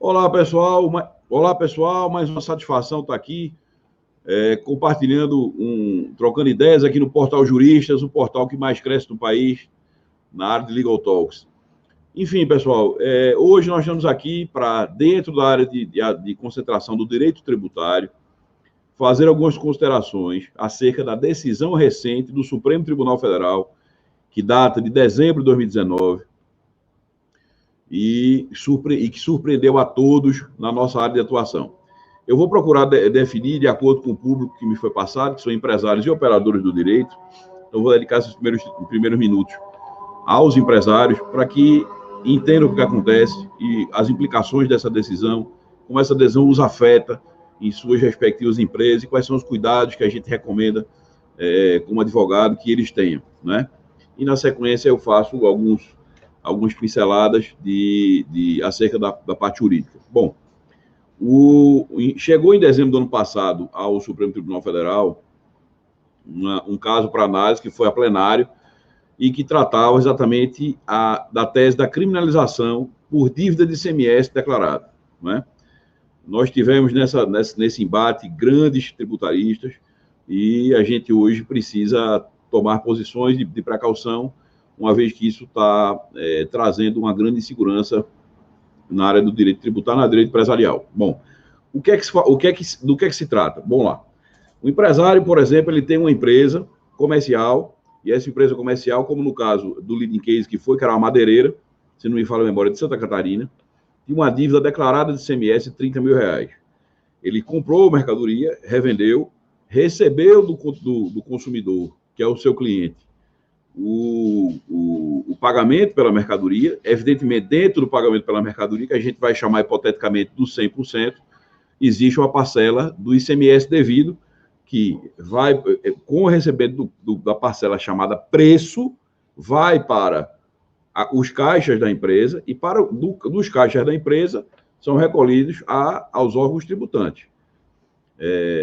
Olá, pessoal. Olá, pessoal. Mais uma satisfação estar aqui, compartilhando, trocando ideias aqui no Portal Juristas, o portal que mais cresce no país, na área de Legal Talks. Enfim, pessoal, hoje nós estamos aqui para, dentro da área de concentração do direito tributário, fazer algumas considerações acerca da decisão recente do Supremo Tribunal Federal, que data de dezembro de 2019, e que surpreendeu a todos na nossa área de atuação. Eu vou procurar definir, de acordo com o público que me foi passado, que são empresários e operadores do direito. Então, vou dedicar esses primeiros minutos aos empresários para que entendam o que acontece e as implicações dessa decisão, como essa decisão os afeta em suas respectivas empresas e quais são os cuidados que a gente recomenda, como advogado, que eles tenham, né? E, na sequência, eu faço algumas pinceladas acerca da parte jurídica. Bom, chegou em dezembro do ano passado ao Supremo Tribunal Federal um caso para análise que foi a plenário e que tratava exatamente da tese da criminalização por dívida de ICMS declarado, né? Nós tivemos nesse embate grandes tributaristas e a gente hoje precisa tomar posições de precaução, uma vez que isso está trazendo uma grande insegurança na área do direito tributário, na direito empresarial. Bom, do que é que se trata? Vamos lá. O empresário, por exemplo, ele tem uma empresa comercial, e essa empresa comercial, como no caso do leading case que era uma madeireira, se não me falha a memória, de Santa Catarina, tinha uma dívida declarada de ICMS de R$30 mil. Ele comprou a mercadoria, revendeu, recebeu do consumidor, que é o seu cliente, o pagamento pela mercadoria, evidentemente, dentro do pagamento pela mercadoria, que a gente vai chamar hipoteticamente do 100%, existe uma parcela do ICMS devido, que vai, com o recebimento da parcela chamada preço, vai para os caixas da empresa, e dos caixas da empresa são recolhidos aos órgãos tributantes.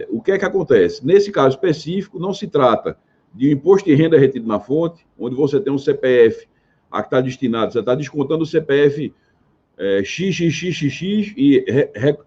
O que é que acontece? Nesse caso específico, não se trata de um imposto de renda retido na fonte, onde você tem um CPF a que está destinado, você está descontando o CPF XXXX e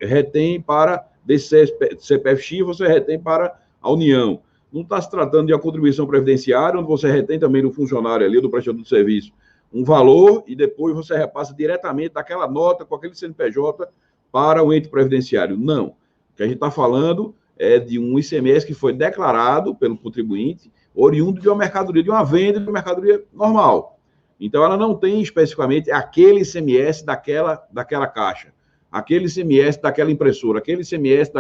retém para desse CPF X, você retém para a União. Não está se tratando de uma contribuição previdenciária, onde você retém também do funcionário ali, do prestador de serviço, um valor e depois você repassa diretamente daquela nota com aquele CNPJ para o ente previdenciário. Não. O que a gente está falando é de um ICMS que foi declarado pelo contribuinte, oriundo de uma mercadoria, de uma venda de uma mercadoria normal. Então, ela não tem especificamente aquele ICMS daquela caixa, aquele ICMS daquela impressora, aquele ICMS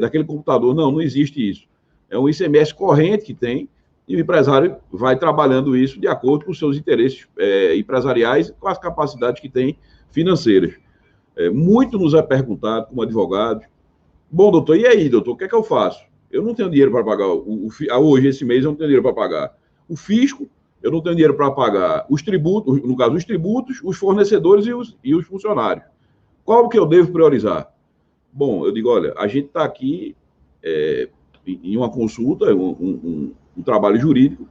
daquele computador. Não existe isso. É um ICMS corrente que tem, e o empresário vai trabalhando isso de acordo com os seus interesses empresariais, com as capacidades que tem financeiras. Muito nos é perguntado, como advogado, bom, doutor, e aí, doutor, o que é que eu faço? Eu não tenho dinheiro para pagar, hoje, esse mês, eu não tenho dinheiro para pagar o fisco, eu não tenho dinheiro para pagar os tributos, no caso, os tributos, os fornecedores e os funcionários. Qual que eu devo priorizar? Bom, eu digo, olha, a gente está aqui em uma consulta, um trabalho jurídico,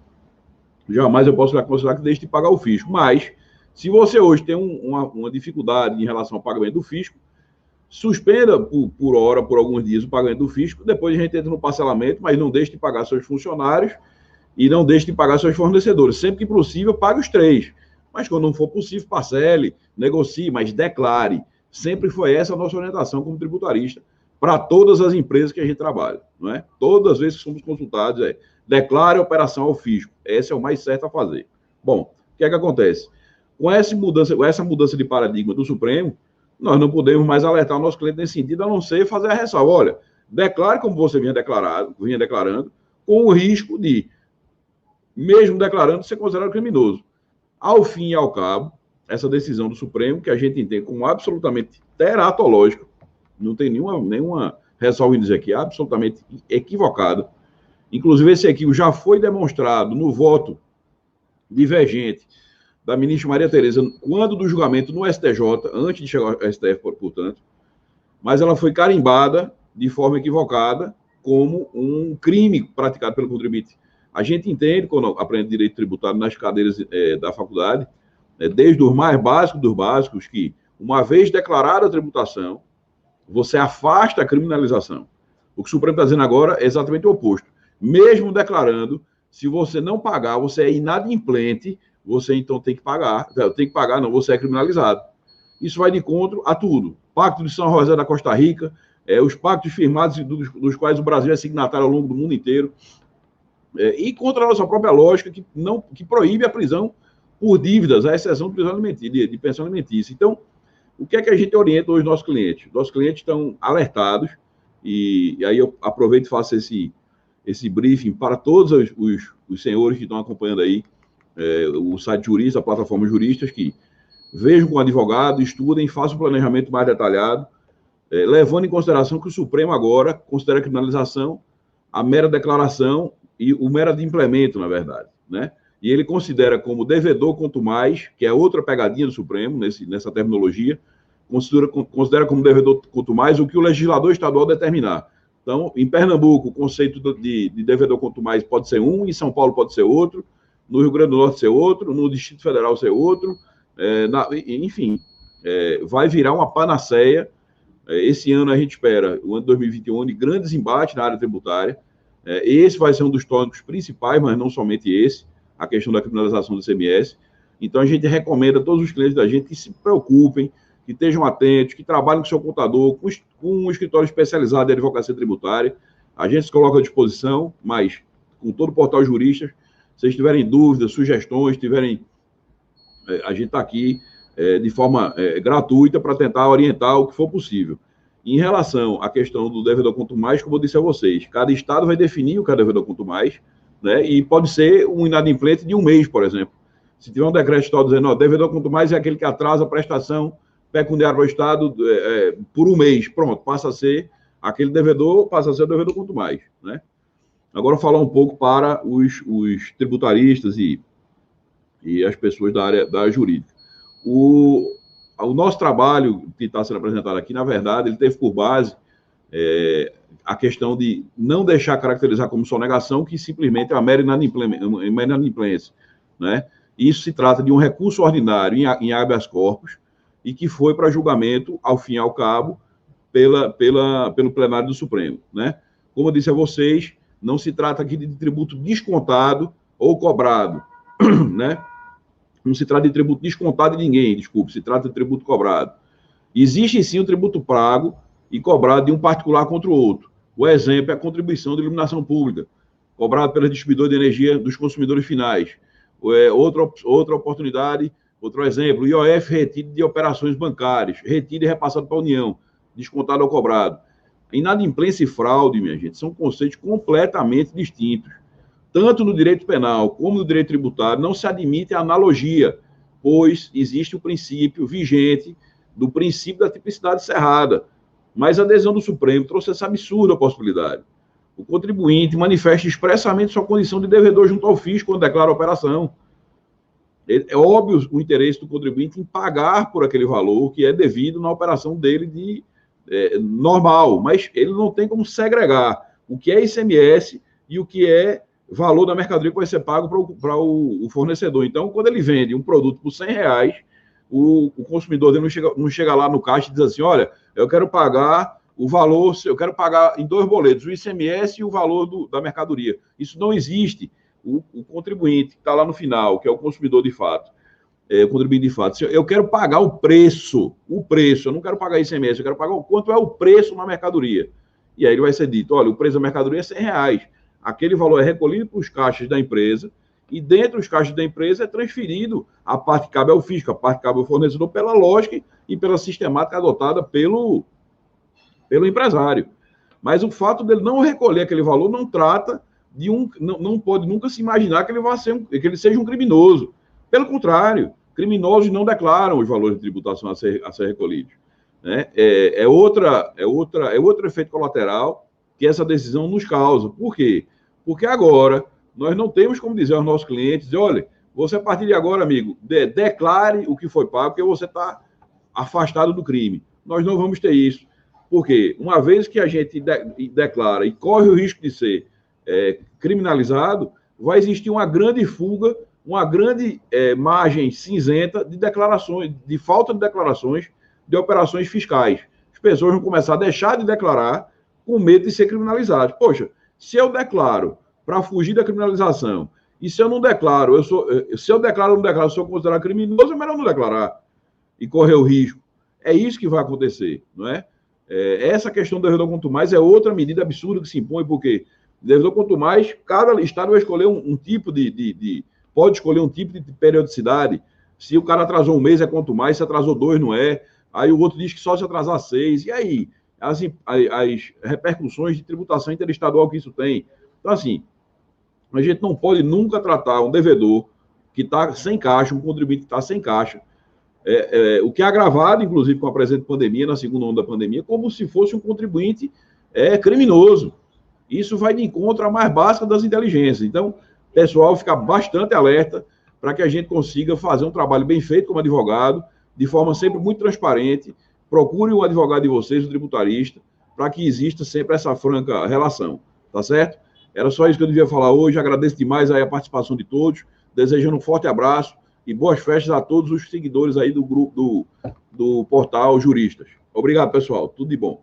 jamais eu posso considerar que deixe de pagar o fisco, mas se você hoje tem uma dificuldade em relação ao pagamento do fisco, suspenda por hora, por alguns dias, o pagamento do fisco, depois a gente entra no parcelamento, mas não deixe de pagar seus funcionários e não deixe de pagar seus fornecedores. Sempre que possível, pague os 3. Mas quando não for possível, parcele, negocie, mas declare. Sempre foi essa a nossa orientação como tributarista para todas as empresas que a gente trabalha, não é? Todas as vezes que somos consultados, declare a operação ao fisco. Esse é o mais certo a fazer. Bom, o que é que acontece? Com essa mudança de paradigma do Supremo, nós não podemos mais alertar o nosso cliente nesse sentido, a não ser fazer a ressalva. Olha, declare como você vinha declarando, com o risco de, mesmo declarando, ser considerado criminoso. Ao fim e ao cabo, essa decisão do Supremo, que a gente entende como absolutamente teratológica, não tem nenhuma ressalva em dizer aqui, absolutamente equivocada. Inclusive, esse equívoco já foi demonstrado no voto divergente da ministra Maria Tereza, quando do julgamento no STJ, antes de chegar ao STF, portanto, mas ela foi carimbada de forma equivocada como um crime praticado pelo contribuinte. A gente entende, quando aprende direito tributário nas cadeiras da faculdade, desde os mais básicos dos básicos, que Uma vez declarada a tributação, você afasta a criminalização. O que o Supremo está dizendo agora é exatamente o oposto. Mesmo declarando, se você não pagar, você é inadimplente, você então tem que pagar. Tem que pagar, não, você é criminalizado. Isso vai de encontro a tudo. Pacto de São José da Costa Rica, os pactos firmados dos quais o Brasil é signatário ao longo do mundo inteiro, e contra a nossa própria lógica, que proíbe a prisão por dívidas, a exceção de prisão alimentícia, de pensão alimentícia. Então, o que é que a gente orienta os nossos clientes? Nossos clientes estão alertados, e aí eu aproveito e faço esse briefing para todos os senhores que estão acompanhando aí o site Jurista, a plataforma Juristas, que vejam com o advogado, estudem, façam um planejamento mais detalhado, levando em consideração que o Supremo agora considera a criminalização a mera declaração e o mero de implemento, na verdade, né? E ele considera como devedor quanto mais, que é outra pegadinha do Supremo, nessa terminologia, considera como devedor quanto mais o que o legislador estadual determinar. Então, em Pernambuco, o conceito de devedor quanto mais pode ser um, em São Paulo pode ser outro, no Rio Grande do Norte ser outro, no Distrito Federal ser outro, enfim, vai virar uma panaceia. Esse ano a gente espera, o ano de 2021, de grandes embates na área tributária. Esse vai ser um dos tópicos principais, mas não somente esse, a questão da criminalização do ICMS. Então, a gente recomenda a todos os clientes da gente que se preocupem, que estejam atentos, que trabalhem com o seu contador, com um escritório especializado em advocacia tributária. A gente se coloca à disposição, mas com todo o portal Juristas, se vocês tiverem dúvidas, sugestões, a gente está aqui de forma gratuita para tentar orientar o que for possível. Em relação à questão do devedor quanto mais, como eu disse a vocês, cada estado vai definir o que é devedor quanto mais, né? E pode ser um inadimplente de um mês, por exemplo. Se tiver um decreto estadual dizendo, ó, devedor quanto mais é aquele que atrasa a prestação pecuniária para o Estado por um mês, pronto, passa a ser aquele devedor, passa a ser o devedor quanto mais, né? Agora, falar um pouco para os tributaristas e as pessoas da área jurídica. O nosso trabalho que está sendo apresentado aqui, na verdade, ele teve por base a questão de não deixar caracterizar como sonegação, que simplesmente é uma mera inadimplência, né? Isso se trata de um recurso ordinário em habeas corpus e que foi para julgamento, ao fim e ao cabo, pelo plenário do Supremo, né? Como eu disse a vocês, não se trata aqui de tributo descontado ou cobrado, né? Não se trata de tributo descontado de ninguém, desculpe, se trata de tributo cobrado. Existe sim um tributo pago e cobrado de um particular contra o outro. O exemplo é a contribuição de iluminação pública, cobrado pela distribuidora de energia dos consumidores finais. Outra oportunidade, outro exemplo, o IOF retido de operações bancárias, retido e repassado para a União, descontado ou cobrado. Inadimplência e fraude, minha gente, são conceitos completamente distintos. Tanto no direito penal como no direito tributário, não se admite a analogia, pois existe o princípio vigente do princípio da tipicidade cerrada. Mas a adesão do Supremo trouxe essa absurda possibilidade. O contribuinte manifesta expressamente sua condição de devedor junto ao fisco quando declara a operação. É óbvio o interesse do contribuinte em pagar por aquele valor que é devido na operação dele normal, mas ele não tem como segregar o que é ICMS e o que é valor da mercadoria que vai ser pago para o fornecedor. Então, quando ele vende um produto por R$100, o consumidor dele não chega lá no caixa e diz assim, olha, eu quero pagar o valor, eu quero pagar em 2 boletos, o ICMS e o valor da mercadoria. Isso não existe. O contribuinte que está lá no final, que é o consumidor de fato, o contribuinte de fato, eu quero pagar o preço, eu não quero pagar ICMS, eu quero pagar o quanto é o preço na mercadoria. E aí ele vai ser dito, olha, o preço da mercadoria é R$100. Aquele valor é recolhido para os caixas da empresa e dentro dos caixas da empresa é transferido a parte que cabe ao fisco, a parte que cabe ao fornecedor, pela lógica e pela sistemática adotada pelo empresário. Mas o fato dele não recolher aquele valor não trata de não pode nunca se imaginar que que ele seja um criminoso. Pelo contrário, criminosos não declaram os valores de tributação a ser recolhidos, né? É outro efeito colateral que essa decisão nos causa. Por quê? Porque agora nós não temos como dizer aos nossos clientes, olha, você a partir de agora, amigo, declare o que foi pago, porque você está afastado do crime. Nós não vamos ter isso. Porque uma vez que a gente declara e corre o risco de ser criminalizado, vai existir uma grande fuga, uma grande margem cinzenta de declarações, de falta de declarações de operações fiscais. As pessoas vão começar a deixar de declarar com medo de ser criminalizadas. Poxa, se eu declaro para fugir da criminalização, e se eu não declaro, se eu declaro ou não declaro, sou considerado criminoso, é melhor não declarar e correr o risco. É isso que vai acontecer, não é? Essa questão do devedor quanto mais é outra medida absurda que se impõe, porque devedor quanto mais, cada estado vai escolher um tipo pode escolher um tipo de periodicidade. Se o cara atrasou um mês é quanto mais, se atrasou 2 não é. Aí o outro diz que só se atrasar 6. E aí? As repercussões de tributação interestadual que isso tem. Então, assim, a gente não pode nunca tratar um devedor que está sem caixa, um contribuinte que está sem caixa, o que é agravado, inclusive, com a presente pandemia, na segunda onda da pandemia, como se fosse um contribuinte criminoso. Isso vai de encontro à mais básica das inteligências. Então, pessoal, fica bastante alerta para que a gente consiga fazer um trabalho bem feito como advogado, de forma sempre muito transparente. Procure o advogado de vocês, o tributarista, para que exista sempre essa franca relação, tá certo? Era só isso que eu devia falar hoje. Agradeço demais aí a participação de todos, desejando um forte abraço e boas festas a todos os seguidores aí do grupo do portal Juristas. Obrigado, pessoal. Tudo de bom.